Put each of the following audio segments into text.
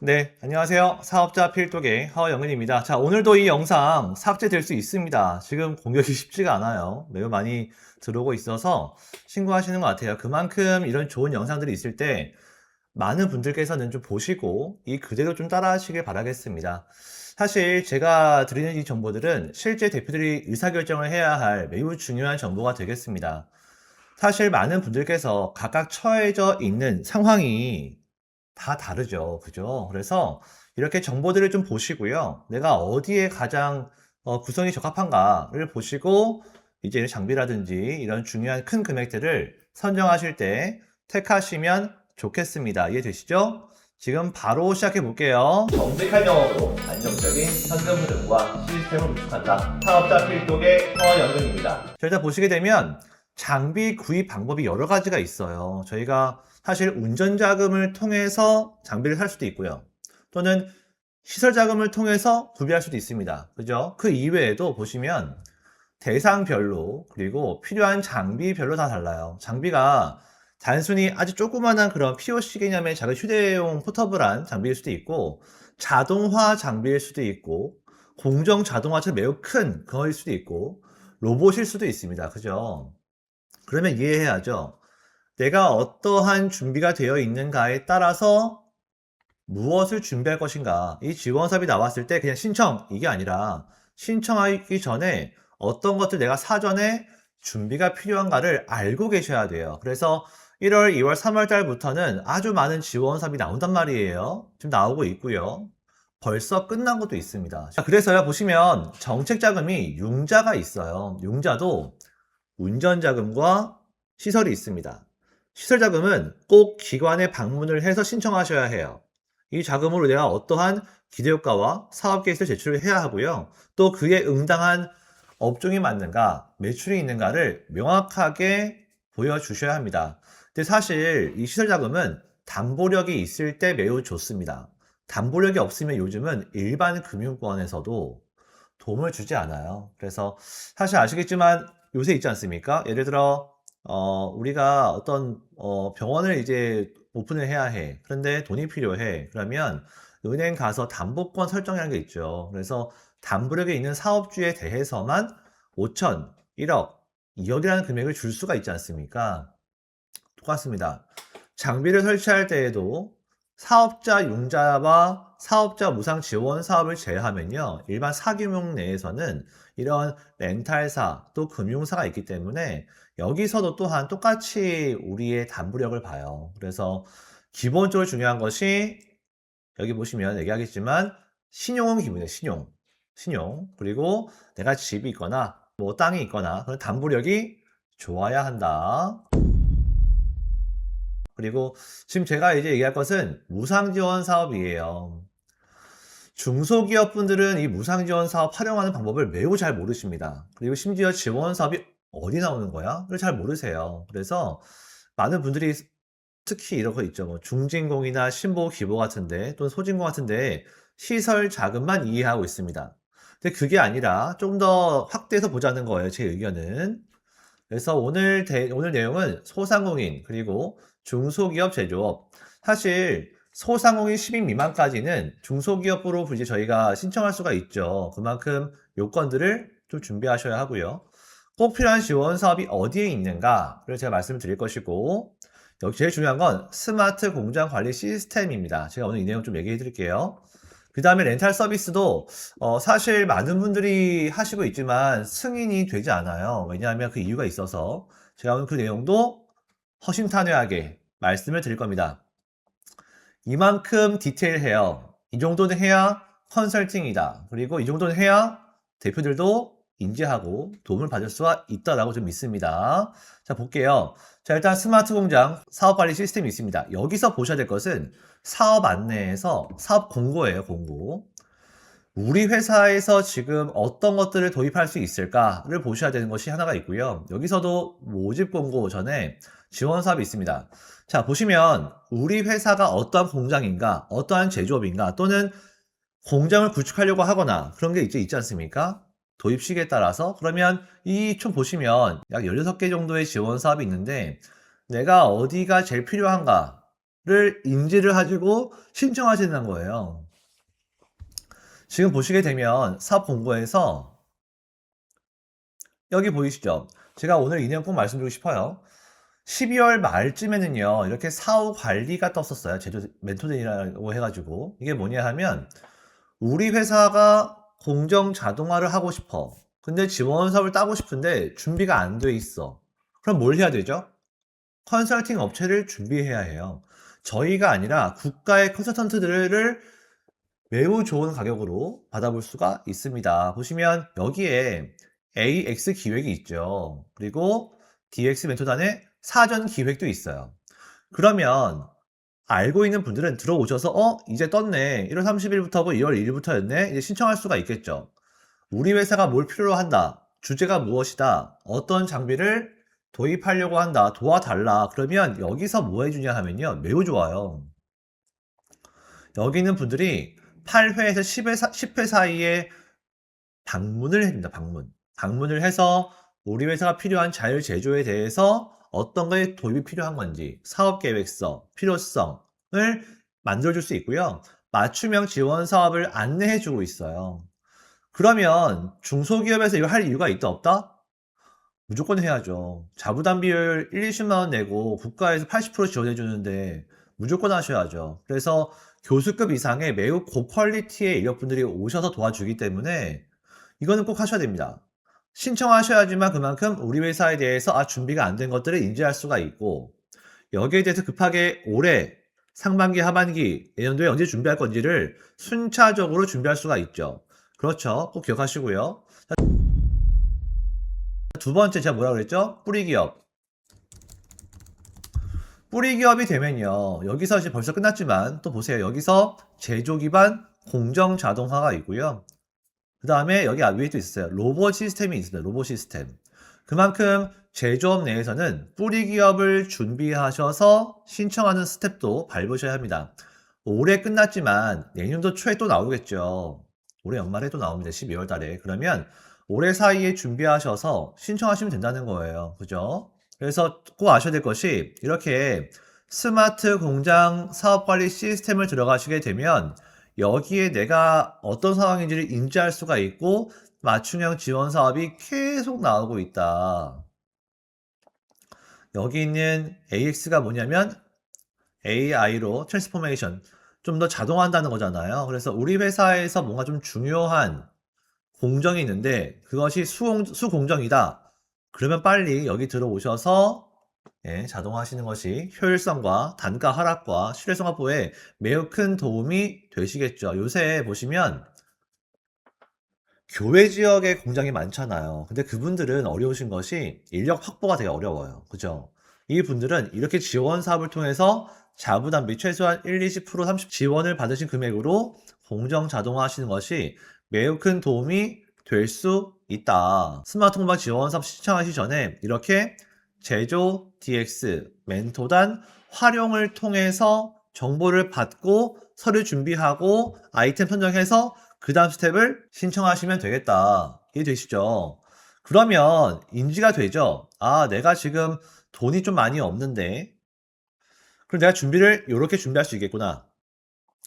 네, 안녕하세요. 사업자 필독의 허영은입니다. 자, 오늘도 이 영상 삭제될 수 있습니다. 지금 공격이 쉽지가 않아요. 매우 많이 들어오고 있어서 신고하시는 것 같아요. 그만큼 이런 좋은 영상들이 있을 때 많은 분들께서는 좀 보시고 이 그대로 좀 따라 하시길 바라겠습니다. 사실 제가 드리는 이 정보들은 실제 대표들이 의사결정을 해야 할 매우 중요한 정보가 되겠습니다. 사실 많은 분들께서 각각 처해져 있는 상황이 다 다르죠. 그죠? 그래서 이렇게 정보들을 좀 보시고요. 내가 어디에 가장 구성이 적합한가를 보시고 이제 장비라든지 이런 중요한 큰 금액들을 선정하실 때 택하시면 좋겠습니다. 이해되시죠? 지금 바로 시작해 볼게요. 정직한 영어로 안정적인 현금 흐름과 시스템을 구축한다. 사업자 필독의 허영근입니다. 자, 일단 보시게 되면 장비 구입 방법이 여러 가지가 있어요. 저희가 사실 운전 자금을 통해서 장비를 살 수도 있고요. 또는 시설 자금을 통해서 구비할 수도 있습니다. 그죠? 그 이외에도 보시면 대상별로 그리고 필요한 장비별로 다 달라요. 장비가 단순히 아주 조그만한 그런 POC 개념의 작은 휴대용 포터블한 장비일 수도 있고 자동화 장비일 수도 있고 공정 자동화처럼 매우 큰 그거일 수도 있고 로봇일 수도 있습니다. 그죠? 그러면 이해해야죠. 내가 어떠한 준비가 되어 있는가에 따라서 무엇을 준비할 것인가. 이 지원 사업이 나왔을 때 그냥 신청 이게 아니라 신청하기 전에 어떤 것들 내가 사전에 준비가 필요한가를 알고 계셔야 돼요. 그래서 1월, 2월, 3월 달부터는 아주 많은 지원 사업이 나온단 말이에요. 지금 나오고 있고요. 벌써 끝난 것도 있습니다. 자, 그래서요 보시면 정책 자금이 융자가 있어요. 융자도 운전 자금과 시설이 있습니다. 시설 자금은 꼭 기관에 방문을 해서 신청하셔야 해요. 이 자금으로 내가 어떠한 기대효과와 사업 계획을 제출을 해야 하고요. 또 그에 응당한 업종이 맞는가, 매출이 있는가를 명확하게 보여주셔야 합니다. 근데 사실 이 시설 자금은 담보력이 있을 때 매우 좋습니다. 담보력이 없으면 요즘은 일반 금융권에서도 도움을 주지 않아요. 그래서 사실 아시겠지만 요새 있지 않습니까? 예를 들어 우리가 어떤 병원을 이제 오픈을 해야 해. 그런데 돈이 필요해. 그러면 은행 가서 담보권 설정이라는 게 있죠. 그래서 담보력에 있는 사업주에 대해서만 5천, 1억, 2억이라는 금액을 줄 수가 있지 않습니까? 똑같습니다. 장비를 설치할 때에도 사업자 융자와 사업자 무상 지원 사업을 제외하면요. 일반 사규모 내에서는 이런 렌탈사 또 금융사가 있기 때문에 여기서도 또한 똑같이 우리의 담보력을 봐요. 그래서 기본적으로 중요한 것이 여기 보시면 얘기하겠지만 신용은 기본이에요. 신용. 그리고 내가 집이 있거나 뭐 땅이 있거나 그런 담보력이 좋아야 한다. 그리고 지금 제가 이제 얘기할 것은 무상지원 사업이에요. 중소기업분들은 이 무상지원 사업 활용하는 방법을 매우 잘 모르십니다. 그리고 심지어 지원 사업이 어디 나오는 거야? 그걸 잘 모르세요. 그래서 많은 분들이 특히 이런 거 있죠. 뭐 중진공이나 신보기보 같은데 또는 소진공 같은데 시설 자금만 이해하고 있습니다. 근데 그게 아니라 좀 더 확대해서 보자는 거예요. 제 의견은. 그래서 오늘 내용은 소상공인 그리고 중소기업 제조업. 사실 소상공인 10인 미만까지는 중소기업으로 이제 저희가 신청할 수가 있죠. 그만큼 요건들을 좀 준비하셔야 하고요. 꼭 필요한 지원 사업이 어디에 있는가를 제가 말씀을 드릴 것이고, 여기 제일 중요한 건 스마트 공장 관리 시스템입니다. 제가 오늘 이 내용 좀 얘기해 드릴게요. 그 다음에 렌탈 서비스도 사실 많은 분들이 하시고 있지만 승인이 되지 않아요. 왜냐하면 그 이유가 있어서 제가 오늘 그 내용도 허심탄회하게 말씀을 드릴 겁니다. 이만큼 디테일해요. 이 정도는 해야 컨설팅이다. 그리고 이 정도는 해야 대표들도 인지하고 도움을 받을 수가 있다라고 좀 믿습니다. 자, 볼게요. 자, 일단 스마트 공장 사업 관리 시스템이 있습니다. 여기서 보셔야 될 것은 사업 안내에서 사업 공고예요, 공고. 우리 회사에서 지금 어떤 것들을 도입할 수 있을까를 보셔야 되는 것이 하나가 있고요. 여기서도 모집 공고 전에 지원 사업이 있습니다. 자, 보시면 우리 회사가 어떠한 공장인가, 어떠한 제조업인가, 또는 공장을 구축하려고 하거나 그런 게 있지 않습니까? 도입 시기에 따라서. 그러면 이 총 보시면 약 16개 정도의 지원 사업이 있는데 내가 어디가 제일 필요한가? 인지를 하시고 신청하시는 거예요. 지금 보시게 되면 사업 공고에서 여기 보이시죠? 제가 오늘 이 내용 꼭 말씀드리고 싶어요. 12월 말쯤에는요, 이렇게 사후 관리가 떴었어요. 제조 멘토링이라고 해가지고. 이게 뭐냐 하면, 우리 회사가 공정 자동화를 하고 싶어. 근데 지원 사업을 따고 싶은데 준비가 안 돼 있어. 그럼 뭘 해야 되죠? 컨설팅 업체를 준비해야 해요. 저희가 아니라 국가의 컨설턴트들을 매우 좋은 가격으로 받아볼 수가 있습니다. 보시면 여기에 AX 기획이 있죠. 그리고 DX 멘토단의 사전 기획도 있어요. 그러면 알고 있는 분들은 들어오셔서 이제 떴네. 1월 30일부터고 2월 1일부터였네. 이제 신청할 수가 있겠죠. 우리 회사가 뭘 필요로 한다. 주제가 무엇이다. 어떤 장비를 도입하려고 한다. 도와달라. 그러면 여기서 뭐 해주냐 하면요. 매우 좋아요. 여기 있는 분들이 8회에서 10회 사이에 방문을 해줍니다. 방문을 해서 우리 회사가 필요한 자율제조에 대해서 어떤 거에 도입이 필요한 건지 사업계획서, 필요성을 만들어줄 수 있고요. 맞춤형 지원 사업을 안내해주고 있어요. 그러면 중소기업에서 이거 할 이유가 있다 없다? 무조건 해야죠. 자부담 비율 1, 20만 원 내고 국가에서 80% 지원해 주는데 무조건 하셔야죠. 그래서 교수급 이상의 매우 고퀄리티의 인력분들이 오셔서 도와주기 때문에 이거는 꼭 하셔야 됩니다. 신청하셔야지만 그만큼 우리 회사에 대해서 준비가 안 된 것들을 인지할 수가 있고, 여기에 대해서 급하게 올해 상반기, 하반기, 내년도에 언제 준비할 건지를 순차적으로 준비할 수가 있죠. 그렇죠. 꼭 기억하시고요. 두 번째 제가 뭐라고 그랬죠? 뿌리기업. 뿌리기업이 되면요. 여기서 이제 벌써 끝났지만 또 보세요. 여기서 제조 기반 공정 자동화가 있고요. 그 다음에 여기 위에 또 있어요. 로봇 시스템이 있습니다. 로봇 시스템. 그만큼 제조업 내에서는 뿌리기업을 준비하셔서 신청하는 스텝도 밟으셔야 합니다. 올해 끝났지만 내년도 초에 또 나오겠죠. 올해 연말에 또 나옵니다. 12월 달에. 그러면 올해 사이에 준비하셔서 신청하시면 된다는 거예요. 그죠? 그래서 꼭 아셔야 될 것이 이렇게 스마트 공장 사업관리 시스템을 들어가시게 되면 여기에 내가 어떤 상황인지를 인지할 수가 있고 맞춤형 지원 사업이 계속 나오고 있다. 여기 있는 AX가 뭐냐면 AI로 트랜스포메이션, 좀 더 자동화한다는 거잖아요. 그래서 우리 회사에서 뭔가 좀 중요한 공정이 있는데 그것이 수공정이다. 그러면 빨리 여기 들어오셔서 자동화하시는 것이 효율성과 단가 하락과 실효성 확보에 매우 큰 도움이 되시겠죠. 요새 보시면 교외 지역에 공장이 많잖아요. 근데 그분들은 어려우신 것이 인력 확보가 되게 어려워요. 그죠? 이 분들은 이렇게 지원 사업을 통해서 자부담비 최소한 1, 20%, 30 지원을 받으신 금액으로 공정 자동화 하시는 것이 매우 큰 도움이 될 수 있다. 스마트 공방 지원 사업 신청하시기 전에 이렇게 제조 DX 멘토단 활용을 통해서 정보를 받고 서류 준비하고 아이템 선정해서 그 다음 스텝을 신청하시면 되겠다. 이해되시죠? 그러면 인지가 되죠? 내가 지금 돈이 좀 많이 없는데 그럼 내가 준비를 이렇게 준비할 수 있겠구나.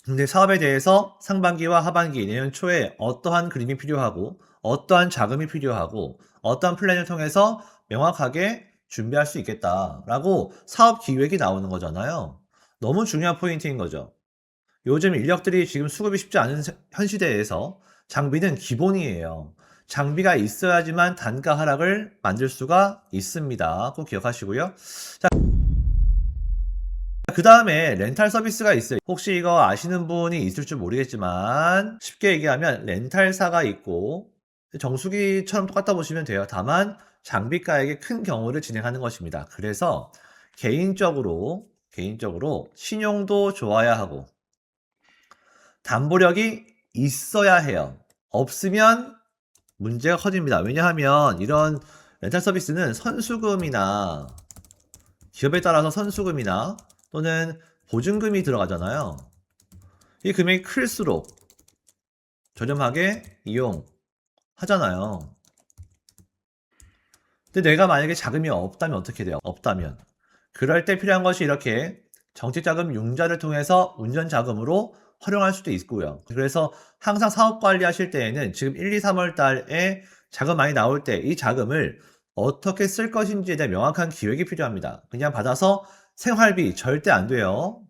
근데 사업에 대해서 상반기와 하반기, 내년 초에 어떠한 그림이 필요하고 어떠한 자금이 필요하고 어떠한 플랜을 통해서 명확하게 준비할 수 있겠다라고 사업 기획이 나오는 거잖아요. 너무 중요한 포인트인 거죠. 요즘 인력들이 지금 수급이 쉽지 않은 현 시대에서 장비는 기본이에요. 장비가 있어야지만 단가 하락을 만들 수가 있습니다. 꼭 기억하시고요. 자, 그 다음에 렌탈 서비스가 있어요. 혹시 이거 아시는 분이 있을 줄 모르겠지만 쉽게 얘기하면 렌탈사가 있고 정수기처럼 똑같다 보시면 돼요. 다만 장비가액의 큰 경우를 진행하는 것입니다. 그래서 개인적으로 신용도 좋아야 하고 담보력이 있어야 해요. 없으면 문제가 커집니다. 왜냐하면 이런 렌탈 서비스는 선수금이나 기업에 따라서 선수금이나 또는 보증금이 들어가잖아요. 이 금액이 클수록 저렴하게 이용하잖아요. 근데 내가 만약에 자금이 없다면 어떻게 돼요? 없다면 그럴 때 필요한 것이 이렇게 정책자금 융자를 통해서 운전자금으로 활용할 수도 있고요. 그래서 항상 사업 관리하실 때에는 지금 1, 2, 3월 달에 자금 많이 나올 때 이 자금을 어떻게 쓸 것인지에 대한 명확한 기획이 필요합니다. 그냥 받아서 생활비 절대 안 돼요.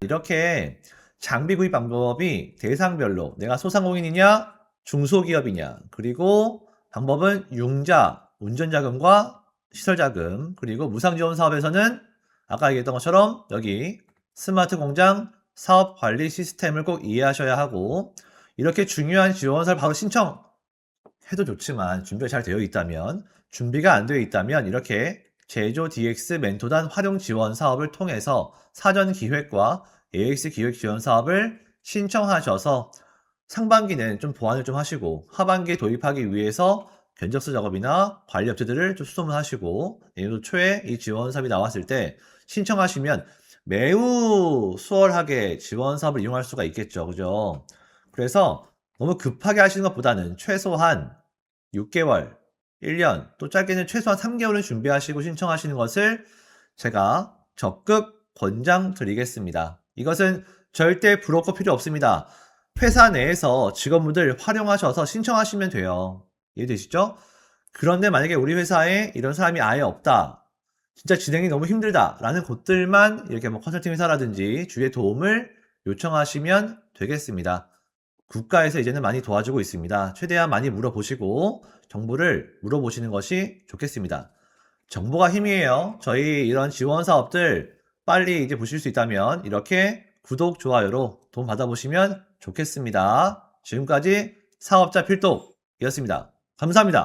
이렇게 장비 구입 방법이 대상별로 내가 소상공인이냐 중소기업이냐, 그리고 방법은 융자, 운전자금과 시설자금, 그리고 무상지원 사업에서는 아까 얘기했던 것처럼 여기 스마트 공장 사업 관리 시스템을 꼭 이해하셔야 하고, 이렇게 중요한 지원사를 바로 신청해도 좋지만 준비가 잘 되어 있다면, 준비가 안 되어 있다면 이렇게 제조 DX 멘토단 활용 지원 사업을 통해서 사전 기획과 AX 기획 지원 사업을 신청하셔서 상반기는 좀 보완을 좀 하시고 하반기에 도입하기 위해서 견적서 작업이나 관리 업체들을 좀 수소문 하시고, 내년도 초에 이 지원 사업이 나왔을 때 신청하시면 매우 수월하게 지원 사업을 이용할 수가 있겠죠. 그죠? 그래서 너무 급하게 하시는 것보다는 최소한 6개월, 1년, 또 짧게는 최소한 3개월은 준비하시고 신청하시는 것을 제가 적극 권장드리겠습니다. 이것은 절대 브로커 필요 없습니다. 회사 내에서 직원분들 활용하셔서 신청하시면 돼요. 이해되시죠? 그런데 만약에 우리 회사에 이런 사람이 아예 없다, 진짜 진행이 너무 힘들다 라는 곳들만 이렇게 뭐 컨설팅 회사라든지 주위의 도움을 요청하시면 되겠습니다. 국가에서 이제는 많이 도와주고 있습니다. 최대한 많이 물어보시고 정보를 물어보시는 것이 좋겠습니다. 정보가 힘이에요. 저희 이런 지원 사업들 빨리 이제 보실 수 있다면 이렇게 구독, 좋아요로 도움 받아보시면 좋겠습니다. 지금까지 사업자 필독이었습니다. 감사합니다.